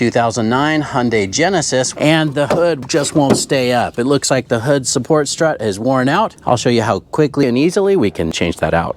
2009 Hyundai Genesis, and the hood just won't stay up. It looks like the hood support strut is worn out. I'll show you how quickly and easily we can change that out.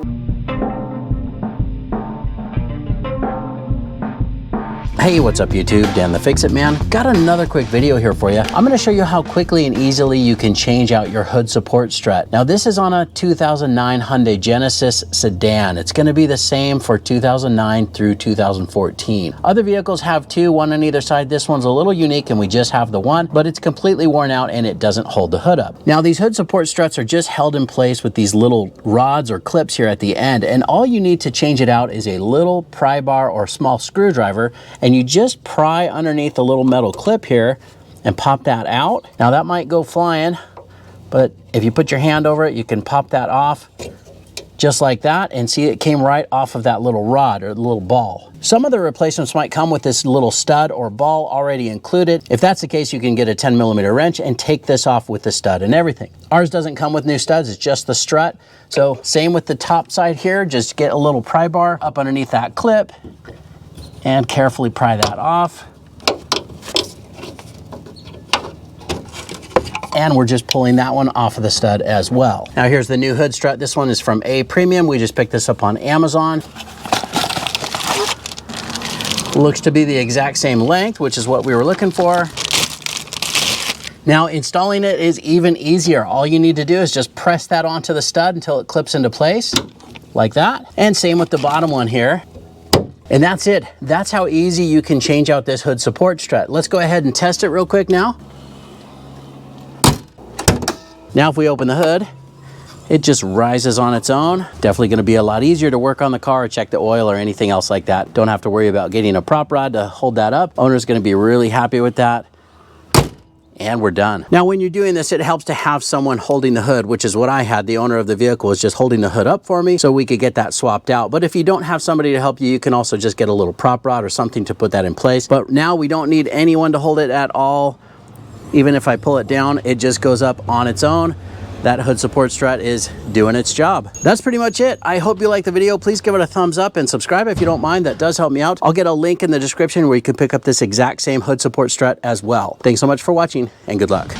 Hey, what's up YouTube? Dan the Fix-It Man. Got another quick video here for you. I'm gonna show you how quickly and easily you can change out your hood support strut. Now this is on a 2009 Hyundai Genesis Sedan. It's gonna be the same for 2009 through 2014. Other vehicles have two, one on either side. This one's a little unique and we just have the one, but it's completely worn out and it doesn't hold the hood up. Now these hood support struts are just held in place with these little rods or clips here at the end, and all you need to change it out is a little pry bar or small screwdriver, and you just pry underneath the little metal clip here and pop that out. Now that might go flying, but if you put your hand over it, you can pop that off just like that, and see it came right off of that little rod or the little ball. Some of the replacements might come with this little stud or ball already included. If that's the case, you can get a 10mm wrench and take this off with the stud and everything. Ours doesn't come with new studs, it's just the strut. So same with the top side here, just get a little pry bar up underneath that clip and carefully pry that off. And we're just pulling that one off of the stud as well. Now here's the new hood strut. This one is from A Premium. We just picked this up on Amazon. Looks to be the exact same length, which is what we were looking for. Now installing it is even easier. All you need to do is just press that onto the stud until it clips into place, like that. And same with the bottom one here. And that's it. That's how easy you can change out this hood support strut. Let's go ahead and test it real quick now. Now if we open the hood, it just rises on its own. Definitely going to be a lot easier to work on the car or check the oil or anything else like that. Don't have to worry about getting a prop rod to hold that up. Owner's going to be really happy with that. And we're done. Now when you're doing this, it helps to have someone holding the hood, which is what I had. The owner of the vehicle was just holding the hood up for me so we could get that swapped out. But if you don't have somebody to help you, you can also just get a little prop rod or something to put that in place. But now we don't need anyone to hold it at all. Even if I pull it down, it just goes up on its own. That hood support strut is doing its job. That's pretty much it. I hope you liked the video. Please give it a thumbs up and subscribe if you don't mind. That does help me out. I'll get a link in the description where you can pick up this exact same hood support strut as well. Thanks so much for watching and good luck.